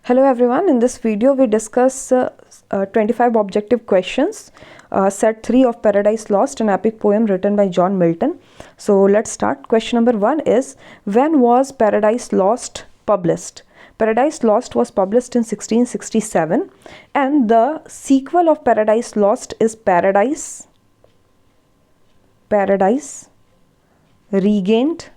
Hello everyone, in this video we discuss 25 objective questions, set 3 of Paradise Lost, an epic poem written by John Milton. So let's start. Question number 1 is, when was Paradise Lost published? Paradise Lost was published in 1667 and the sequel of Paradise Lost is Paradise Regained,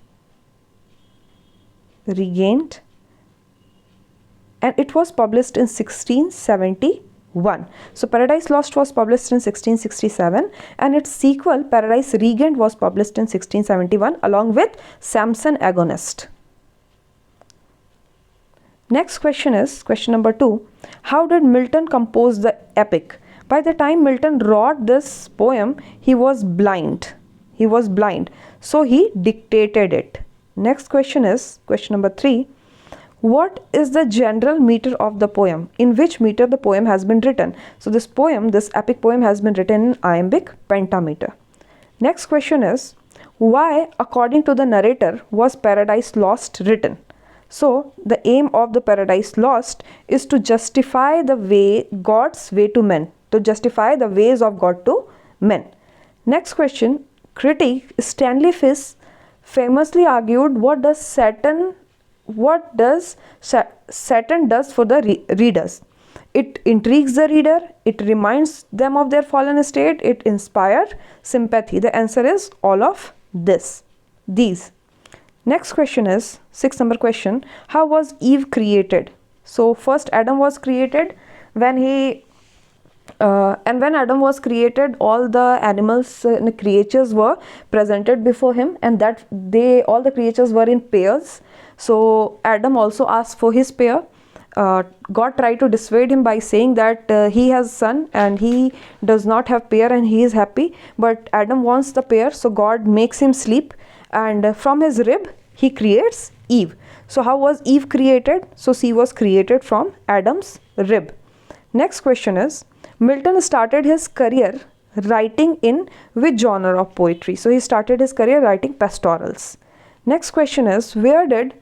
and it was published in 1671. So Paradise Lost was published in 1667 and its sequel Paradise Regained was published in 1671 along with Samson Agonist. Next question is question number 2. How did Milton compose the epic? By the time Milton wrote this poem, he was blind. So he dictated it. Next question is question number 3. What is the general meter of the poem? In which meter the poem has been written? So this epic poem has been written in iambic pentameter. Next question is, why, according to the narrator, was Paradise Lost written? So the aim of the Paradise Lost is to justify God's way to men, to justify the ways of God to men. Next question, critic Stanley Fish famously argued, what does Satan does for the readers? It intrigues the reader, it reminds them of their fallen state, it inspires sympathy. The answer is all of these. Next question is 6th number question. How was Eve created? So first Adam was created. When Adam was created, all the animals and creatures were presented before him, and all the creatures were in pairs. So Adam also asked for his pair. God tried to dissuade him by saying that he has son and he does not have pair and he is happy, but Adam wants the pair, so God makes him sleep, and from his rib he creates Eve. So how was Eve created? So she was created from Adam's rib. Next question is, Milton started his career writing in which genre of poetry? So he started his career writing pastorals. Next question is, where did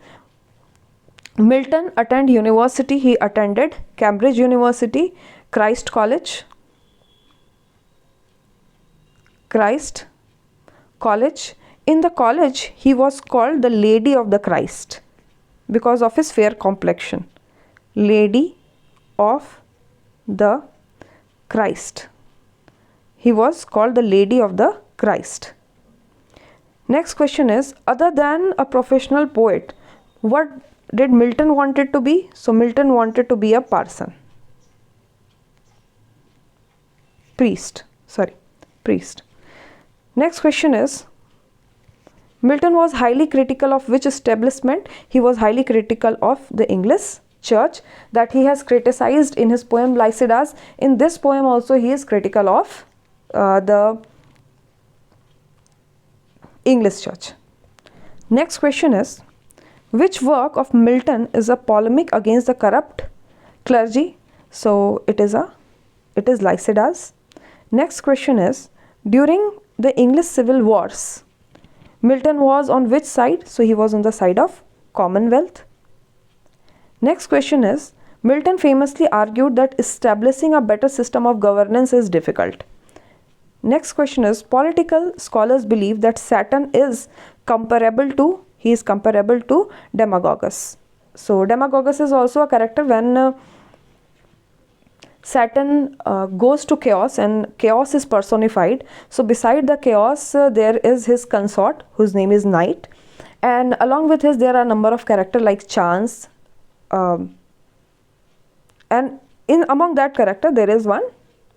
Milton attend university? He attended Cambridge University, Christ College. In the college, he was called the Lady of the Christ because of his fair complexion. Lady of the Christ. He was called the Lady of the Christ. Next question is, other than a professional poet, what did Milton wanted to be? So Milton wanted to be a priest. Next question is, Milton was highly critical of which establishment? He was highly critical of the English church that he has criticized in his poem Lycidas. In this poem also he is critical of the English church. Next question is, which work of Milton is a polemic against the corrupt clergy? So it is Lycidas. Next question is, during the English civil wars, Milton was on which side? So he was on the side of Commonwealth. Next question is, Milton famously argued that establishing a better system of governance is difficult. Next question is, political scholars believe that Satan is comparable to Demagogus. So Demagogus is also a character when Satan goes to chaos and chaos is personified. So beside the chaos there is his consort whose name is Night, and along with his there are a number of characters like Chance, and among that character there is one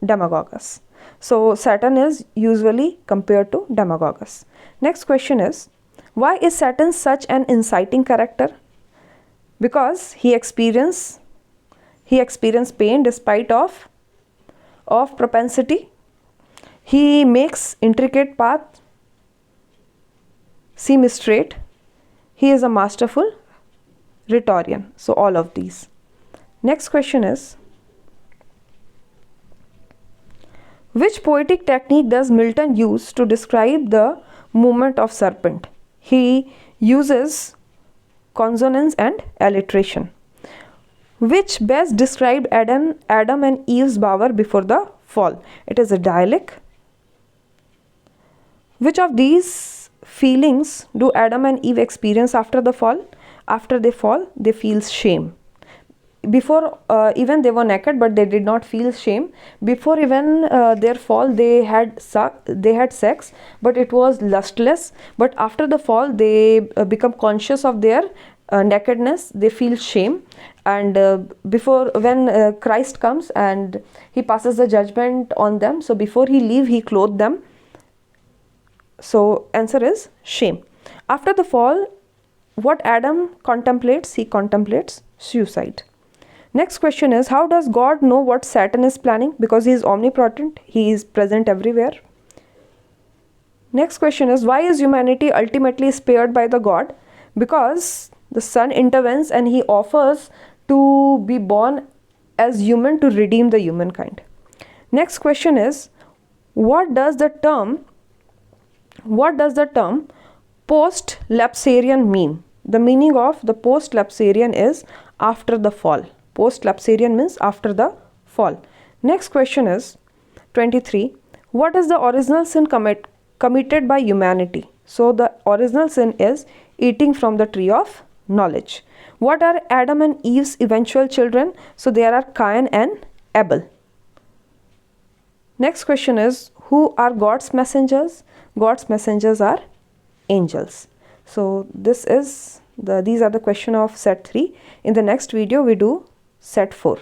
Demagogus. So Satan is usually compared to Demagogus. Next question is, why is Satan such an inciting character? Because he experienced pain despite of propensity. He makes intricate path seem straight. He is a masterful rhetorian. So all of these. Next question is, which poetic technique does Milton use to describe the movement of serpent? He uses consonance and alliteration. Which best described Adam and Eve's bower before the fall? It is a dialect. Which of these feelings do Adam and Eve experience after the fall? After they fall, they feel shame. Before even they were naked, but they did not feel shame. Before even their fall, they had sex, but it was lustless. But after the fall, they become conscious of their nakedness. They feel shame. And before, when Christ comes and he passes the judgment on them, so before he leave, he clothed them. So answer is shame. After the fall, what Adam contemplates? He contemplates suicide. Next question is, how does God know what Satan is planning? Because he is omnipotent, he is present everywhere. Next question is, why is humanity ultimately spared by the God? Because the Son intervenes and he offers to be born as human to redeem the humankind. Next question is, what does the term post-lapsarian mean? The meaning of the post-lapsarian is after the fall. Post-lapsarian means after the fall. Next question is 23. What is the original sin committed by humanity? So the original sin is eating from the tree of knowledge. What are Adam and Eve's eventual children? So there are Cain and Abel. Next question is, who are God's messengers? God's messengers are angels. So these are the question of set 3. In the next video we do set 4.